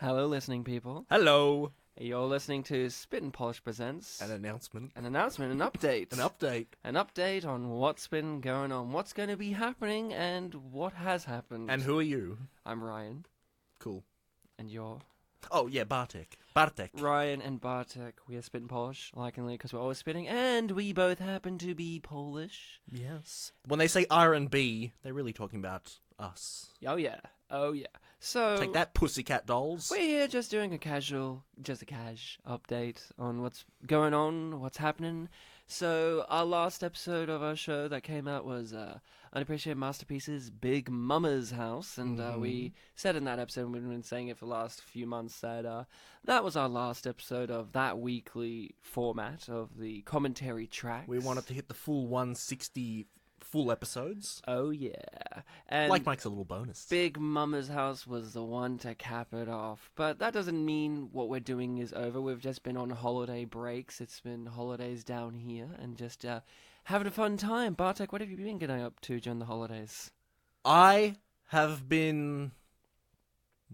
Hello, listening people. Hello. You're listening to Spit and Polish Presents. An announcement. An update. An update. An update on what's been going on, what's going to be happening, and what has happened. And who are you? I'm Ryan. Cool. And you're? Oh, yeah, Bartek. Bartek. Ryan and Bartek. We are Spit and Polish, likingly, because we're always spitting, and we both happen to be Polish. Yes. When they say R&B, they're really talking about us. Oh, yeah. Oh, yeah. So Take that, Pussycat Dolls. we're here just doing a cash update on what's going on, what's happening. So our last episode of our show that came out was Unappreciated Masterpieces Big Mama's House, and we said in that episode, and we've been saying it for the last few months, that that was our last episode of that weekly format of the commentary tracks. We wanted to hit the full 160 full episodes. Oh yeah. And Like Mike's a little bonus. Big Mama's House was the one to cap it off. But that doesn't mean what we're doing is over. We've just been on holiday breaks. It's been holidays down here and just having a fun time. Bartek, what have you been getting up to during the holidays? I have been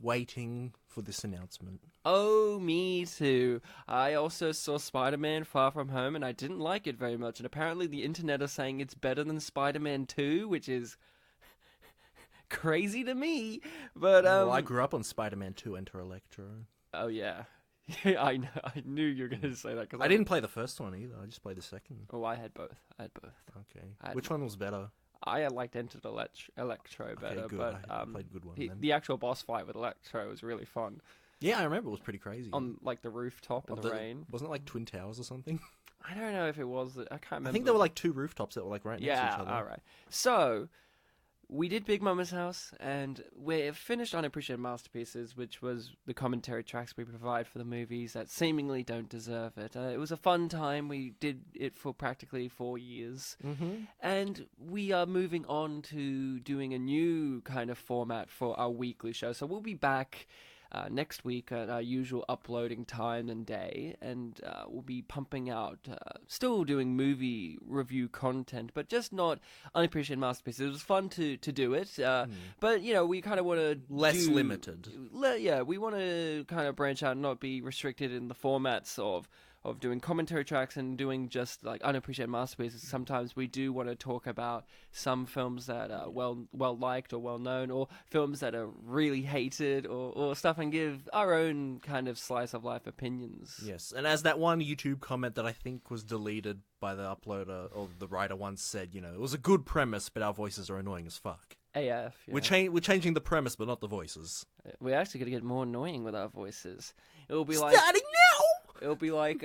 waiting for this announcement. Oh, me too. I also saw Spider-Man Far From Home and I didn't like it very much. And apparently the internet is saying it's better than Spider-Man 2, which is crazy to me. But Well, I grew up on Spider-Man 2 Enter Electro. Oh yeah, I know. I knew you were going to say that because I didn't play the first one either. I just played the second. Oh, I had both. Okay. I had Which one was better? I liked Enter Electro better, good. but I played good one then. the actual boss fight with Electro was really fun Yeah, I remember it was pretty crazy. on like the rooftop in the rain. Wasn't it like Twin Towers or something? I don't know if it was. I can't remember. I think there were like two rooftops that were like right next to each other. Yeah, all right. So we did Big Mama's House, and we finished Unappreciated Masterpieces, which was the commentary tracks we provide for the movies that seemingly don't deserve it. It was a fun time. We did it for practically 4 years. Mm-hmm. And we are moving on to doing a new kind of format for our weekly show. So we'll be back next week at our usual uploading time and day, and we'll be pumping out, still doing movie review content, but just not Unappreciated Masterpieces. It was fun to do it, but, you know, we kind of want to Less limited. Yeah, we want to kind of branch out and not be restricted in the formats of doing commentary tracks and doing just like Unappreciated Masterpieces. Sometimes we do want to talk about some films that are well liked or well known, or films that are really hated, or stuff, and give our own kind of slice of life opinions. Yes, and as that one YouTube comment that I think was deleted by the uploader or the writer once said, you know, it was a good premise, but our voices are annoying as fuck. AF. Yeah. We're changing the premise, but not the voices. We're actually going to get more annoying with our voices. It'll be Starting now! It'll be like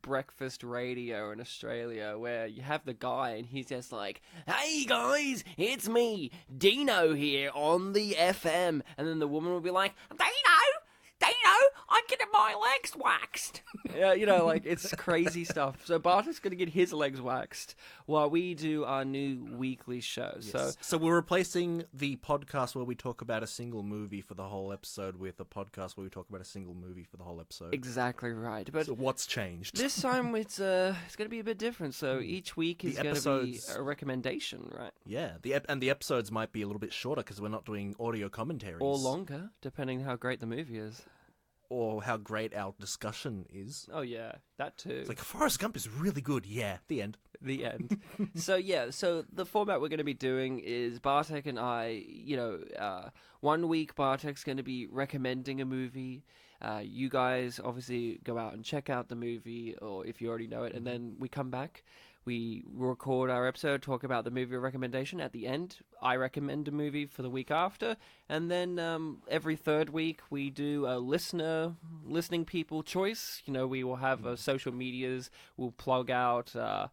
breakfast radio in Australia, where you have the guy and he's just like, "Hey guys, it's me, Dino here on the FM," and then the woman will be like, Dino, I'm getting my legs waxed. Yeah, you know, like, it's crazy stuff. So Bartek's gonna get his legs waxed while we do our new weekly show. Yes. So we're replacing the podcast where we talk about a single movie for the whole episode with a podcast where we talk about a single movie for the whole episode. Exactly right. But So what's changed? this time it's going to be a bit different. So each week is going to be episodes- a recommendation, right? Yeah, the episodes might be a little bit shorter because we're not doing audio commentaries. Or longer, depending how great the movie is. Or how great our discussion is. Oh yeah, that too. It's like, Forrest Gump is really good. Yeah, the end. The end. So the format we're going to be doing is Bartek and I, you know, 1 week Bartek's going to be recommending a movie. You guys obviously go out and check out the movie, or if you already know it, and then we come back. We record our episode, talk about the movie recommendation. At the end, I recommend a movie for the week after. And then every third week, we do a listening people choice. You know, we will have social medias. We'll plug out a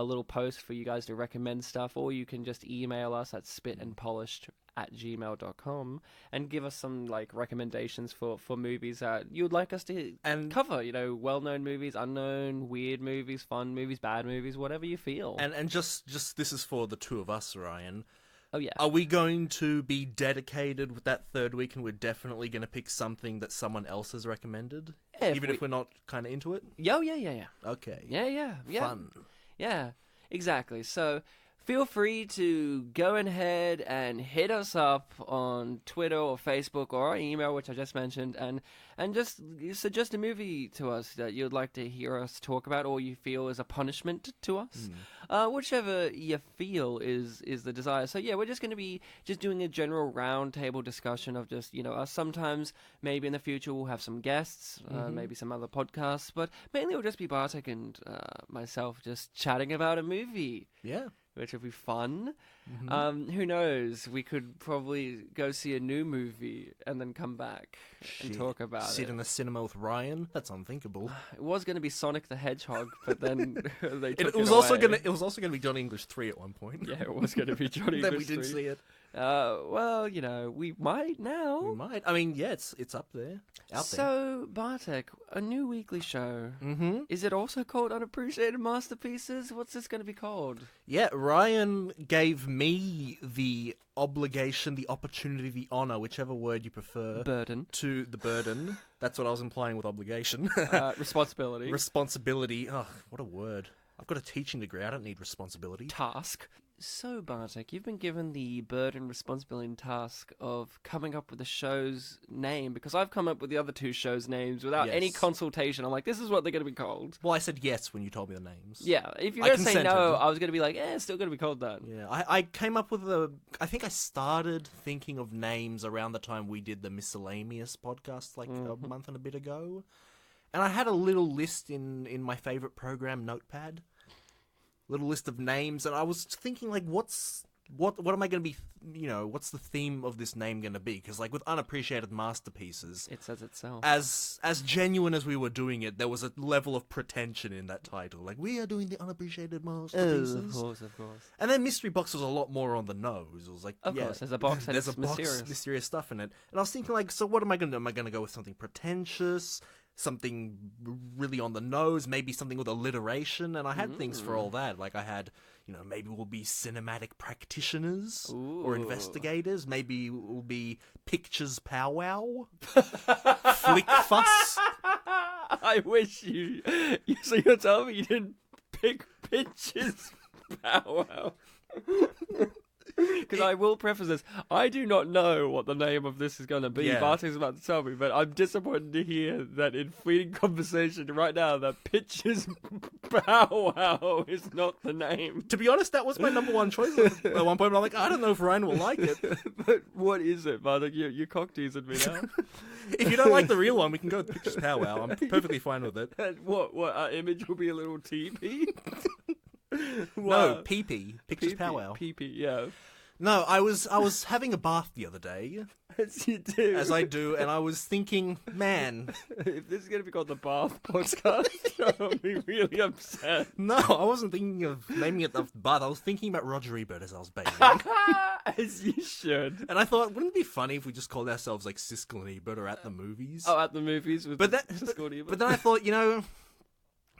little post for you guys to recommend stuff. Or you can just email us at spitandpolished@gmail.com and give us some like recommendations for movies that you would like us to cover. You know, well-known movies, unknown, weird movies, fun movies, bad movies, whatever you feel. And just this is for the two of us, Ryan. Oh yeah. Are we going to be dedicated with that third week, and we're definitely going to pick something that someone else has recommended, even if we're not kind of into it? Yeah. Okay. Yeah. Fun. Yeah, exactly. So feel free to go ahead and hit us up on Twitter or Facebook or our email, which I just mentioned, and just suggest a movie to us that you'd like to hear us talk about, or you feel is a punishment to us. Whichever you feel is the desire. So yeah, we're just going to be just doing a general roundtable discussion of just, us. Sometimes maybe in the future we'll have some guests, maybe some other podcasts, but mainly it'll just be Bartek and myself just chatting about a movie. Yeah. Which would be fun. Who knows? We could probably go see a new movie and then come back and talk about Sit it. in the cinema with Ryan? That's unthinkable. It was going to be Sonic the Hedgehog, but then they took It was also away. It was also gonna be Johnny English 3 at one point. Yeah, it was going to be Johnny Then we English didn't 3. see it. Well, we might now. We might. I mean, yeah, it's up there. Out there. So, Bartek, a new weekly show. Is it also called Unappreciated Masterpieces? What's this going to be called? Yeah, Ryan gave me the obligation, the opportunity, the honor, whichever word you prefer, Burden. to the burden. That's what I was implying with obligation. Responsibility. Responsibility. Oh, what a word. I've got a teaching degree. I don't need responsibility. Task. So, Bartek, you've been given the burden, responsibility, and task of coming up with the show's name, because I've come up with the other two shows' names without any Yes. consultation. I'm like, this is what they're going to be called. Well, I said yes when you told me the names. Yeah, if you I don't say consented. no, I was going to be like, it's still going to be called that. Yeah, I came up with I think I started thinking of names around the time we did the Miscellaneous podcast, like a month and a bit ago. And I had a little list in my favorite program, Notepad. Little list of names, and I was thinking, like, what am I going to be, what's the theme of this name going to be? Because, like, with Unappreciated Masterpieces, It says itself. as genuine as we were doing it, there was a level of pretension in that title. Like, we are doing the Unappreciated Masterpieces. Of course. And then Mystery Box was a lot more on the nose. It was like, Of course, there's a box and there's it's a box, mysterious. mysterious stuff in it. And I was thinking, like, so what am I going to do? Am I going to go with something pretentious? Something really on the nose, maybe something with alliteration, and I had things for all that. Like I had, maybe we'll be cinematic practitioners or Ooh. investigators. Maybe we'll be pictures powwow, flick fuss. I wish you. So you're telling me you didn't pick pitches powwow? Because I will preface this, I do not know what the name of this is going to be. Yeah. Bartek's about to tell me, but I'm disappointed to hear that in fleeting conversation right now that pitches powwow is not the name. To be honest, that was my number one choice at one point. But I'm like, I don't know if Ryan will like it. But what is it, Bartek? You're cock teasing me now. If you don't like the real one, we can go with pictures powwow. I'm perfectly fine with it. And what our image will be a little teepee? No, pee-pee. Pictures powwow. Pee-pee, yeah. No, I was having a bath the other day, As you do. as I do, and I was thinking, man, If this is going to be called the Bath Podcast, I'll be really upset. no, I wasn't thinking of naming it the bath. I was thinking about Roger Ebert as I was bathing. As you should. And I thought, wouldn't it be funny if we just called ourselves like Siskel and Ebert or At the Movies? Oh, at the movies with but Siskel but then I thought, it's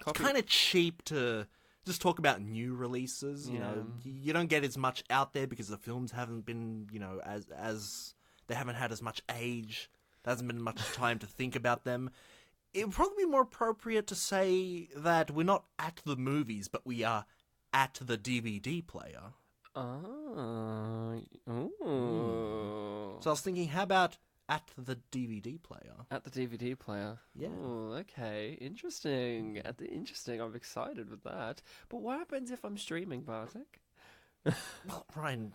Copy. kind of cheap to just talk about new releases. You know, you don't get as much out there because the films haven't been, as they haven't had as much age. There hasn't been much time to think about them. It would probably be more appropriate to say that we're not at the movies, but we are at the DVD player. Oh. So I was thinking, how about at the DVD player? At the DVD player. Yeah. Oh, okay. Interesting. Interesting. I'm excited with that. But what happens if I'm streaming, Bartek? Well, Ryan,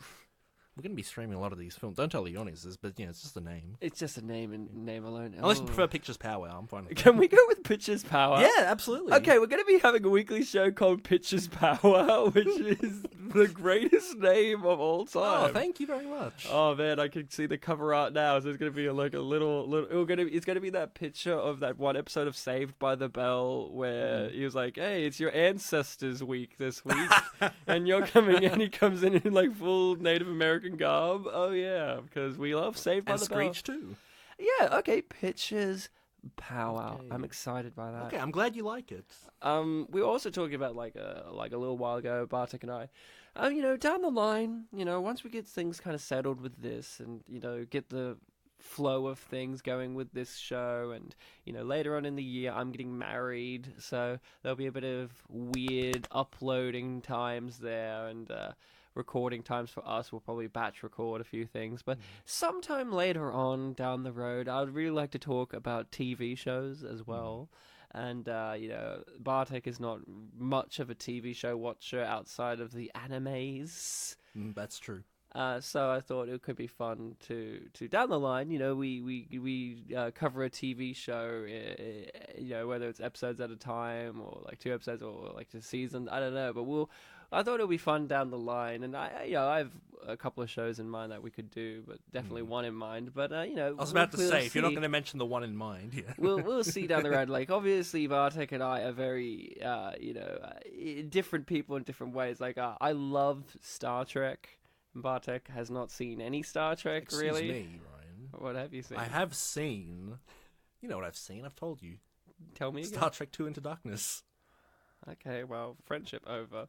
we're going to be streaming a lot of these films. Don't tell the audiences, but it's just a name. It's just a name and name alone. Unless you Oh. prefer Pictures Powwow, I'm fine with that. Can we go with Pitches Power? Yeah, absolutely. Okay, we're going to be having a weekly show called Pitches Power, which is the greatest name of all time. Oh, thank you very much. Oh man, I can see the cover art now. So it's gonna be like a little. It's gonna be that picture of that one episode of Saved by the Bell where he was like, "Hey, it's your ancestors' week this week, and you're coming in." He comes in like full Native American garb. Oh yeah, because we love Saved by And the Screech too. Bell. Yeah. Okay. Pitches Powwow. Okay. I'm excited by that. Okay, I'm glad you like it. We were also talking about like a little while ago, Bartek and I. Down the line, once we get things kind of settled with this, and get the flow of things going with this show, and later on in the year I'm getting married, so there'll be a bit of weird uploading times there, and recording times for us. We'll probably batch record a few things, but sometime later on down the road I'd really like to talk about TV shows as well. And Bartek is not much of a TV show watcher outside of the animes. That's true. So I thought it could be fun to down the line, we cover a TV show, whether it's episodes at a time or like 2 episodes or like a season, I don't know, but I thought it would be fun down the line, and I have a couple of shows in mind that we could do, but definitely one in mind. But I was about to say, if you're not going to mention the one in mind, yeah, we'll see down the road. Like obviously, Bartek and I are very different people in different ways. Like I love Star Trek. Bartek has not seen any Star Trek, really. Excuse me, Ryan. What have you seen? I have seen. You know what I've seen? I've told you. Tell me again. Star Trek 2 Into Darkness. Okay, well, friendship over.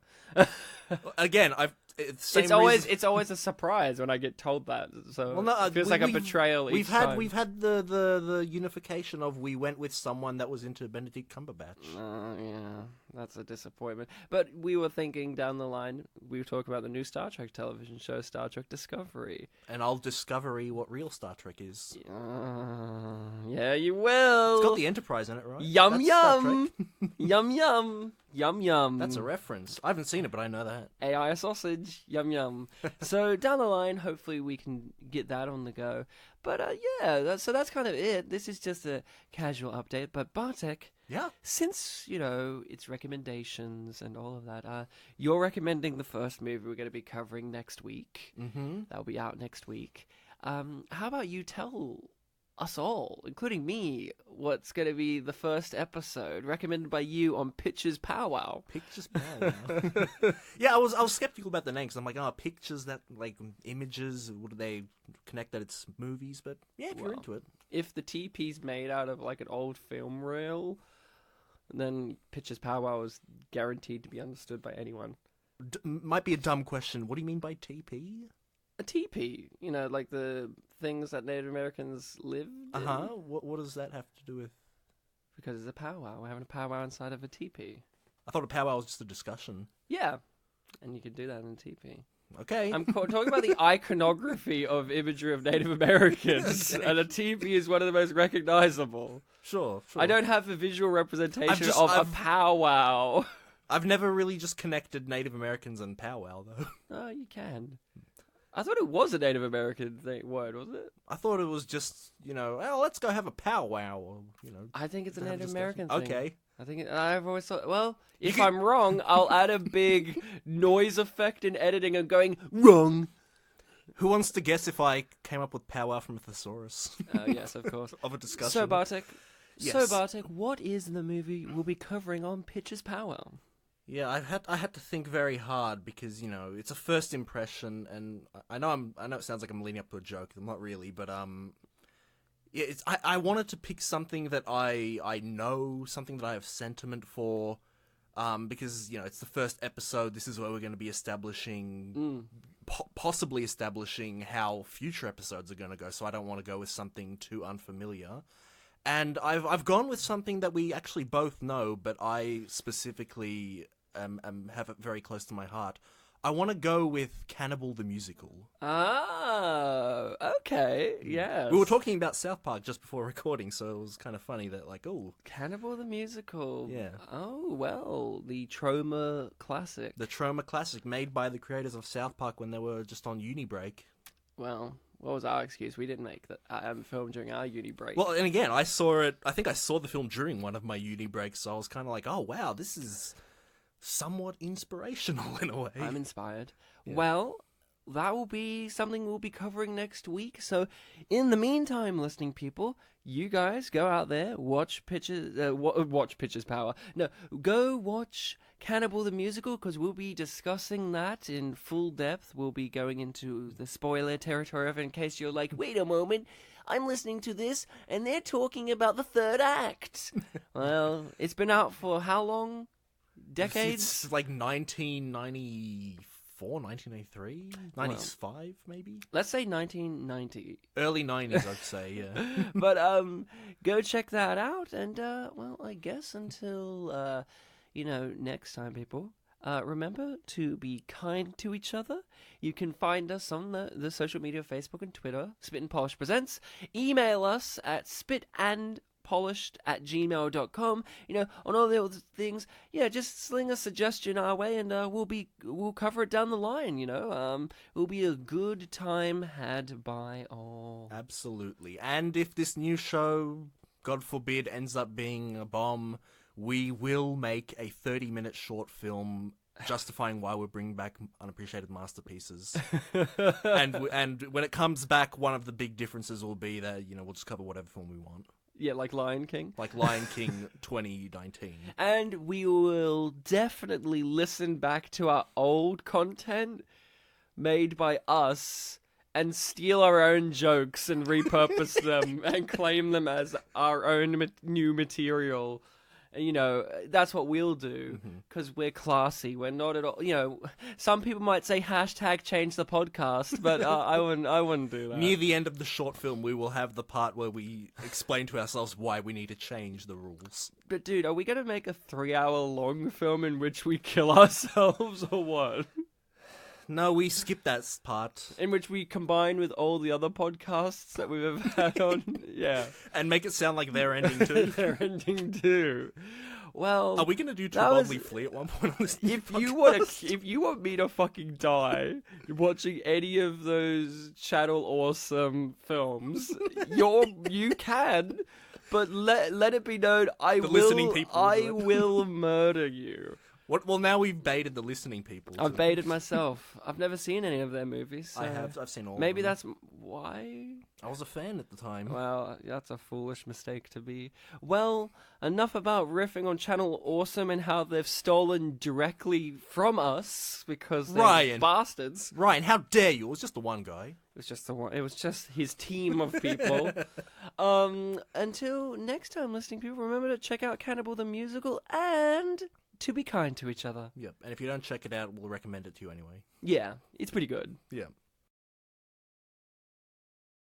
Again, it's always a surprise when I get told that. So it feels like a betrayal. We've had the unification of we went with someone that was into Benedict Cumberbatch. Yeah, that's a disappointment. But we were thinking down the line, we were talking about the new Star Trek television show, Star Trek Discovery. And I'll discover what real Star Trek is. Yeah, you will. It's got the Enterprise in it, right? Yum yum, yum yum. Yum yum. That's a reference. I haven't seen it, but I know that. AI sausage. Yum yum. So down the line, hopefully we can get that on the go. But that's kind of it. This is just a casual update. But Bartek, yeah, since it's recommendations and all of that, you're recommending the first movie we're going to be covering next week. Mm-hmm. That'll be out next week. How about you tell us all, including me, what's going to be the first episode recommended by you on Pictures Powwow? Pictures Powwow. Yeah, I was skeptical about the name because I'm like, pictures that like images. Would they connect that it's movies? But yeah, if you're into it, if the TP's made out of like an old film reel, then Pictures Powwow is guaranteed to be understood by anyone. Might be a dumb question. What do you mean by TP? A teepee, like the things that Native Americans lived in. What does that have to do with? Because it's a powwow. We're having a powwow inside of a teepee. I thought a powwow was just a discussion. Yeah, and you can do that in a teepee. Okay. I'm talking about the iconography of imagery of Native Americans, and a teepee is one of the most recognizable. Sure. I don't have a visual representation of a powwow. I've never really just connected Native Americans and powwow, though. Oh, you can. I thought it was a Native American word, was it? I thought it was just, let's go have a powwow, or, I think it's a Native American thing. Okay. I've always thought, well, if I'm wrong, I'll add a big noise effect in editing and going, wrong. Who wants to guess if I came up with powwow from a thesaurus? Yes, of course. Of a discussion. So, Bartek, yes. what is the movie we'll be covering on Pictures Powwow? Yeah, I had to think very hard because it's a first impression, and I know it sounds like I'm leading up to a joke. I'm not really, but I wanted to pick something that I know, something that I have sentiment for, because it's the first episode. This is where we're going to be establishing, possibly establishing how future episodes are going to go. So I don't want to go with something too unfamiliar. And I've gone with something that we actually both know, but I specifically have it very close to my heart. I want to go with Cannibal the Musical. Ah, okay, yes. We were talking about South Park just before recording, so it was kind of funny that Cannibal the Musical. Yeah. Oh, well, the Troma classic. The Troma classic made by the creators of South Park when they were just on uni break. Well, what was our excuse? We didn't make that film during our uni break. Well, and again, I think I saw the film during one of my uni breaks, so I was kind of like, oh, wow, this is somewhat inspirational in a way. I'm inspired. Yeah. Well, that will be something we'll be covering next week. So, in the meantime, listening people, you guys go out there, watch Pictures Powwow. No, go watch Cannibal the Musical, because we'll be discussing that in full depth. We'll be going into the spoiler territory of it, in case you're like, wait a moment, I'm listening to this, and they're talking about the third act. Well, it's been out for how long? Decades? It's like 1994 1994, 1993, 95 maybe? Let's say 1990. Early 90s, I'd say, yeah. But go check that out, and well, I guess until next time, people. Remember to be kind to each other. You can find us on the social media, Facebook and Twitter, Spit and Polish Presents. Email us at spitandpolished@gmail.com. On all the other things, just sling a suggestion our way, and we'll cover it down the line. Will be a good time had by all. Absolutely. And if this new show, God forbid, ends up being a bomb, we will make a 30-minute short film justifying why we're bringing back unappreciated masterpieces. and when it comes back, one of the big differences will be that, we'll just cover whatever film we want. Yeah, like Lion King. Like Lion King 2019. And we will definitely listen back to our old content made by us and steal our own jokes and repurpose them and claim them as our own new material. That's what we'll do, because we're classy. We're not at all, some people might say hashtag change the podcast, but I wouldn't do that. Near the end of the short film, we will have the part where we explain to ourselves why we need to change the rules. But dude, are we going to make a 3-hour long film in which we kill ourselves or what? No, we skipped that part. In which we combine with all the other podcasts that we've ever had on. Yeah. And make it sound like they're ending too. They're ending too. Well, are we going to do True Bodily Flea at one point on this if podcast? If you want me to fucking die watching any of those Channel Awesome films, you can, but let it be known I will murder you. What? Well, now we've baited the listening people. I've baited myself. I've never seen any of their movies. So I have. I've seen all. Maybe of them. that's why. I was a fan at the time. Well, that's a foolish mistake to be. Well, enough about riffing on Channel Awesome and how they've stolen directly from us because they're bastards. Ryan, how dare you? It was just the one guy. It was just the one. It was just his team of people. Until next time, listening people, remember to check out Cannibal the Musical and to be kind to each other. Yep. And if you don't check it out, we'll recommend it to you anyway. Yeah, it's pretty good. Yeah.